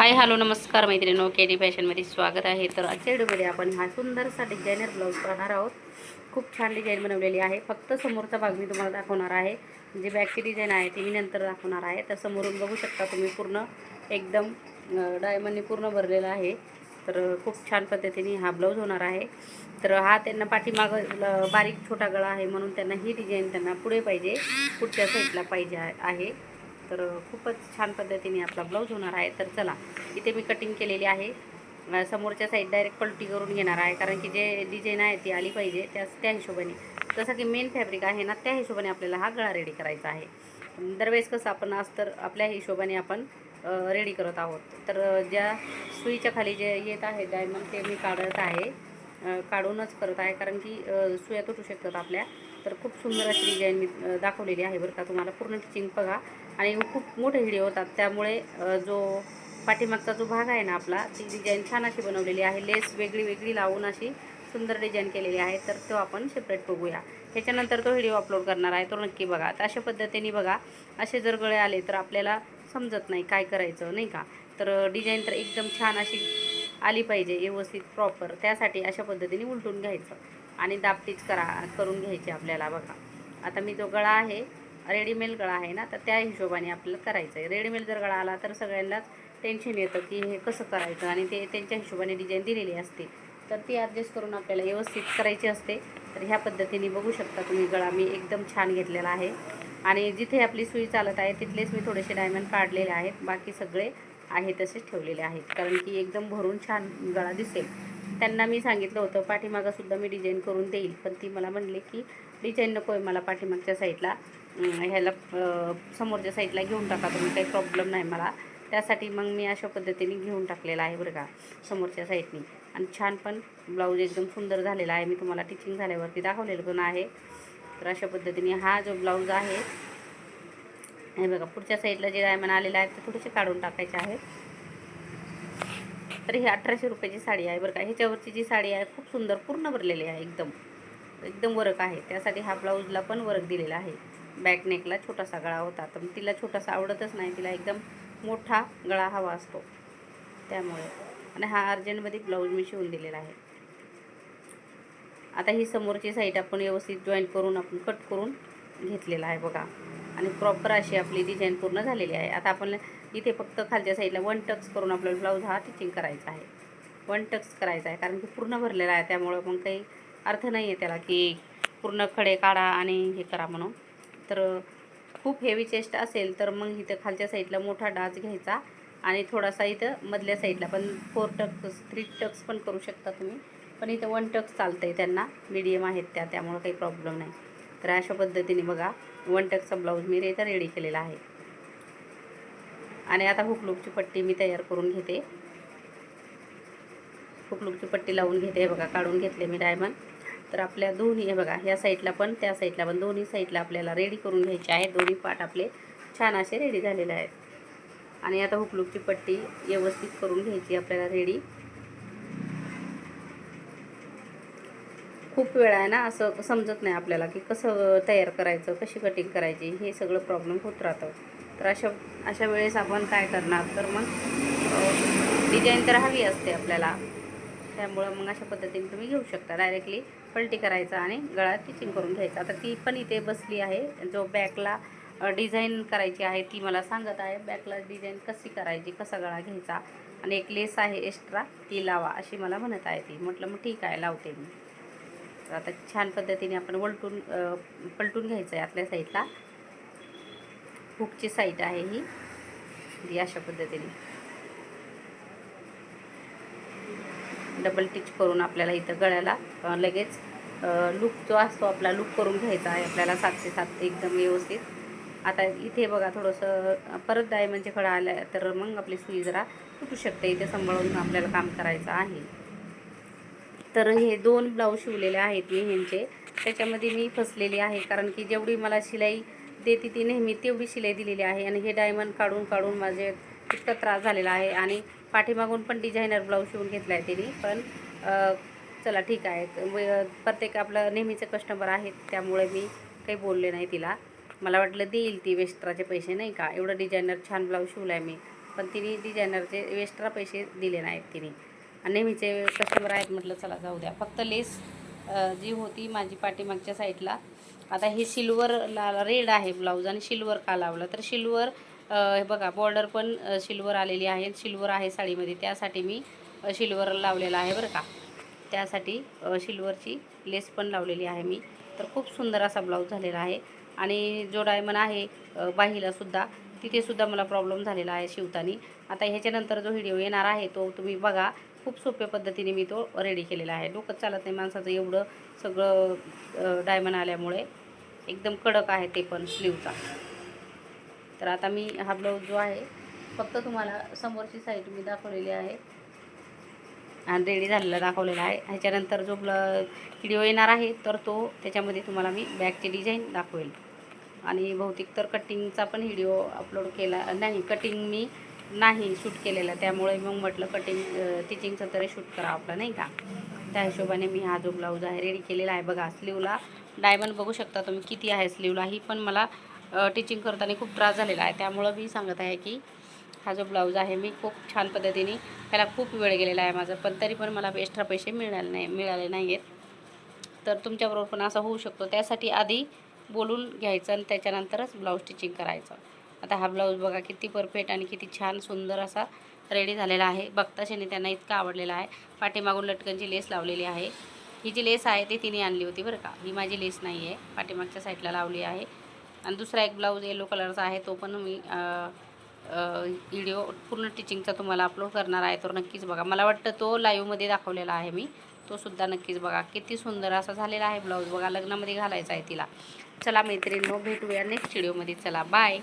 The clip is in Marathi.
हाय हॅलो नमस्कार मैत्रिणींनो, केडी फॅशनमध्ये स्वागत आहे. तर आजच्या व्हिडिओमध्ये आपण हा सुंदरसा डिझायनर ब्लाऊज पाहणार आहोत. खूप छान डिझाईन बनवलेली आहे. फक्त समोरचा भाग मी तुम्हाला दाखवणार आहे. जी बॅकची डिझाईन आहे ती मी नंतर दाखवणार आहे. तर समोरून बघू शकता तुम्ही पूर्ण एकदम डायमंडने पूर्ण भरलेला आहे. तर खूप छान पद्धतीने हा ब्लाऊज होणार आहे. तर हा त्यांना पाठीमागं बारीक छोटा गळा आहे म्हणून त्यांना ही डिझाईन त्यांना पुढे पाहिजे, पुढच्या साईडला पाहिजे आहे. तर खूपच छान पद्धतीने आपला ब्लाऊज होणार आहे. तर चला, इथे मी कटिंग केलेली आहे. समोरच्या साईड डायरेक्ट पलटी करून घेणार आहे, कारण की जे डिझाईन आहे ती आली पाहिजे त्या हिशोबाने. जसं की मेन फॅब्रिक आहे ना, त्या हिशोबाने आपल्याला हा गळा रेडी करायचा आहे. दरवेळेस कसं आपण अस्तर आपल्या हिशोबाने आपण रेडी करत आहोत. तर ज्या सुईच्या खाली जे येत आहे डायमंड ते मी काढत आहे, काढूनच करत आहे, कारण की सुया तुटू शकतात आपल्या. तर खूप सुंदर अशी डिझाईन मी दाखवलेली आहे बरं का. तुम्हाला पूर्ण टिचिंग बघा. आणि खूप मोठे व्हिडिओ होतात, त्यामुळे जो पाठीमागचा जो भाग आहे ना आपला, ती डिझाईन छान अशी बनवलेली आहे. लेस वेगळी वेगळी लावून अशी सुंदर डिझाईन केलेली आहे. तर तो आपण सेपरेट बघूया. ह्याच्यानंतर तो व्हिडिओ अपलोड करणार आहे, तो नक्की बघा. तर अशा पद्धतीने बघा, असे जर गळे आले तर आपल्याला समजत नाही काय करायचं, नाही का. तर डिझाईन तर एकदम छान अशी आली पाहिजे, व्यवस्थित प्रॉपर. त्यासाठी अशा पद्धतीने उलटून घ्यायचं आणि दाबटीच करून घ्यायची आपल्याला. बघा, आता मी जो गळा आहे रेडीमेड गळा आहे ना, तर त्या हिशोबाने आपल्याला करायचं आहे. रेडीमेड जर गळा आला तर सगळ्यांनाच टेन्शन येतं की हे कसं करायचं, आणि ते त्यांच्या हिशोबाने डिझाईन दिलेली असते, तर ती ॲडजस्ट करून आपल्याला व्यवस्थित करायची असते. तर ह्या पद्धतीने बघू शकता तुम्ही, गळा मी एकदम छान घेतलेला आहे. आणि जिथे आपली सुई चालत आहे तिथलेच मी थोडेसे डायमंड काढलेले आहेत, बाकी सगळे आहे तसेच ठेवलेले आहेत, कारण की एकदम भरून छान गळा दिसेल. त्यांना मी सांगितलं होतं पाठीमागंसुद्धा मी डिझाईन करून देईल, पण ती मला म्हणले की डिझाईन नको आहे मला पाठीमागच्या साईडला, ह्याला समोरच्या साईडला घेऊन टाका तुम्ही, काही प्रॉब्लेम नाही मला. त्यासाठी मग मी अशा पद्धतीने घेऊन टाकलेला आहे बरं का, समोरच्या साईडनी. आणि छान पण ब्लाऊज एकदम सुंदर झालेला आहे. मी तुम्हाला टिचिंग झाल्यावरती दाखवलेलं पण आहे. तर अशा पद्धतीने हा जो ब्लाऊज आहे, हे बघा, पुढच्या साईडला जे डायमंड आलेलं आहे ते थोडेसे काढून टाकायचे आहेत. तर ही 1800 रुपयाची साडी आहे बरं का. ह्याच्यावरची जी साडी आहे खूप सुंदर पूर्ण भरलेली आहे, एकदम एकदम वर्क आहे. त्यासाठी हा ब्लाऊजला पण वर्क दिलेला आहे. बॅक नेकला छोटासा गळा होता, तर तिला छोटासा आवडतच नाही, तिला एकदम मोठा गळा हवा असतो त्यामुळे. आणि हा अर्जंटमध्ये ब्लाऊज मी शिवून दिलेला आहे. आता ही समोरची साईड आपण व्यवस्थित जॉईंट करून आपण कट करून घेतलेला आहे बघा. आणि प्रॉपर अशी आपली डिझाईन पूर्ण झालेली आहे. आता आपण इथे फक्त खालच्या साईडला 1 टक्स करून आपल्याला ब्लाऊज हा स्टिचिंग करायचा आहे. 1 टक्स करायचा आहे, कारण की पूर्ण भरलेला आहे, त्यामुळं मग काही अर्थ नाही आहे त्याला की पूर्ण खडे काढा आणि हे करा म्हणून. तर खूप हेवी चेस्ट असेल तर मग इथं खालच्या साईडला मोठा डाच घ्यायचा, आणि थोडासा इथं मधल्या साईडला पण 4 टक्स 3 टक्स पण करू शकता तुम्ही, पण इथं 1 टक्स चालतं आहे त्यांना, मीडियम आहेत त्यामुळं काही प्रॉब्लेम नाही. तर अशा पद्धतीने बघा 1 टक्सचा ब्लाऊज मी इथं रेडी केलेला आहे. आणि आता हुकलूकची पट्टी मी तयार करून घेते. हुकलूकची पट्टी लावून घेते. बघा, काढून घेतले मी डायमंड. तर आपल्या दोन्ही, हे बघा, ह्या साईडला पण त्या साईडला पण दोन्ही साईडला आपल्याला रेडी करून घ्यायचे आहे. दोन्ही पार्ट आपले छान असे रेडी झालेले आहेत. आणि आता हुकलूकची पट्टी व्यवस्थित करून घ्यायची आपल्याला रेडी. खूप वेळा आहे ना असं समजत नाही आपल्याला की कसं तयार करायचं, कशी कटिंग करायची, हे सगळं प्रॉब्लेम होत राहतं. तर अशा वेळेस आपण काय करणार, तर मग डिझाईन तर हवी असते आपल्याला, त्यामुळं मग अशा पद्धतीने तुम्ही घेऊ शकता. डायरेक्टली पलटी करायचा आणि गळा स्टिचिंग करून घ्यायचा. आता ती पण इथे बसली आहे, जो बॅकला डिझाईन करायची आहे ती मला सांगत आहे. बॅकला डिझाईन कशी करायची, कसा गळा घ्यायचा, आणि एक लेस आहे एक्स्ट्रा ती लावा अशी मला म्हणत आहे ती. म्हटलं मग ठीक आहे, लावते मी. तर आता छान पद्धतीने आपण पलटून घ्यायचं आहे आतल्या साईडला. हुकची साईड आहे ही अशा पद्धतीने डबल टिच करून आपल्याला इथं गळ्याला लगेच लूक जो असतो आपला लूक करून घ्यायचा आहे आपल्याला 7 ते 7 एकदम व्यवस्थित. आता इथे बघा थोडंसं परत डायमंडचे खडा आला तर मग आपली सुई जरा तुटू शकते, इथे सांभाळून आपल्याला काम करायचं आहे. तर हे 2 ब्लाऊज शिवलेले आहेत मी ह्यांचे. त्याच्यामध्ये मी फसलेली आहे, कारण की जेवढी मला शिलाई देते ती नेहमी तेवढी शिलाई दिलेली आहे, आणि हे डायमंड काढून काढून माझे इतका त्रास झालेला आहे. आणि पाठीमागून पण डिझायनर ब्लाऊज शिवून घेतला आहे त्यांनी, पण चला ठीक आहे. प्रत्येक आपलं नेहमीचे कस्टमर आहेत, त्यामुळे मी काही बोलले नाही तिला. मला वाटलं देईल ती एक्स्ट्राचे पैसे, नाही का. एवढं डिझायनर छान ब्लाऊज शिवला आहे मी, पण तिने डिझायनरचे एक्स्ट्रा पैसे दिले नाहीत तिने. आणि नेहमीचे कस्टमर आहेत म्हटलं चला जाऊ द्या. फक्त लेस जी होती माझी पाठीमागच्या साईडला, आता हे सिल्वर रेड आहे ब्लाऊज आणि सिल्वर का लावलं तर सिल्वर हे बघा बॉर्डर पण सिल्वर आलेली आहे, सिल्वर आहे साडीमध्ये, त्यासाठी मी सिल्वर लावलेला आहे बरं का. त्यासाठी सिल्वरची लेस पण लावलेली आहे मी. तर खूप सुंदर असा ब्लाऊज झालेला आहे. आणि जो डायमंड आहे बाहीलासुद्धा, तिथेसुद्धा मला प्रॉब्लेम झालेला आहे शिवताना. आता ह्याच्यानंतर जो व्हिडिओ येणार आहे तो तुम्ही बघा. खूप सोप्या पद्धतीने मी तो रेडी केलेला आहे. डोकंच चालत नाही माणसाचं, एवढं सगळं डायमंड आल्यामुळे. एकदम कडक आहे ते पण स्लीवचा. तर आता मी हा ब्लाऊज जो आहे फक्त तुम्हाला समोरची साईड मी दाखवलेली आहे आणि रेडी झालेला दाखवलेला आहे. ह्याच्यानंतर जो व्हिडिओ येणार आहे तर तो त्याच्यामध्ये तुम्हाला मी बॅकची डिझाईन दाखवेल. आणि बहुतेक तर कटिंगचा पण व्हिडिओ अपलोड केला नाही, कटिंग मी नाही शूट केलेला, त्यामुळे मग म्हटलं कटिंग टिचिंगचं तरी शूट करा आपलं नाही का. त्या हिशोबाने मी हा जो ब्लाऊज आहे रेडी केलेला आहे. बघा स्लीवला डायमंड बघू शकता तुम्ही किती आहे स्लीवला. ही पण मला टिचिंग करताना खूप त्रास झालेला आहे, त्यामुळं मी सांगत आहे की हा जो ब्लाऊज आहे मी खूप छान पद्धतीने, त्याला खूप वेळ गेलेला आहे माझं, पण तरी पण मला एक्स्ट्रा पैसे मिळाले नाही आहेत. तर तुमच्याबरोबर पण असं होऊ शकतो, त्यासाठी आधी बोलून घ्यायचं आणि त्याच्यानंतरच ब्लाऊज स्टिचिंग करायचं. आता हा ब्लाऊज बघा किती परफेक्ट आणि किती छान सुंदर असा रेडी झालेला आहे. बघताक्षणी त्यांना इतका आवडलेला आहे. पाठीमागून लटकनची लेस लावलेली आहे. ही जी लेस आहे ती तिने आणली होती बरं का, ही माझी लेस नाही आहे, पाठीमागच्या साईडला लावली आहे. आणि दुसरा एक ब्लाऊज येलो कलरचा आहे, तो पण मी व्हिडिओ पूर्ण टिचिंगचा तुम्हाला अपलोड करणार आहे, तर नक्कीच बघा. मला वाटतं तो लाईव्हमध्ये दाखवलेला आहे मी, तो सुद्धा नक्कीच बघा. किती सुंदर असा झालेला आहे ब्लाऊज बघा, लग्नामध्ये घालायचा आहे तिला. चला मैत्रिणींनो, भेटूया नेक्स्ट व्हिडिओमध्ये. चला बाय.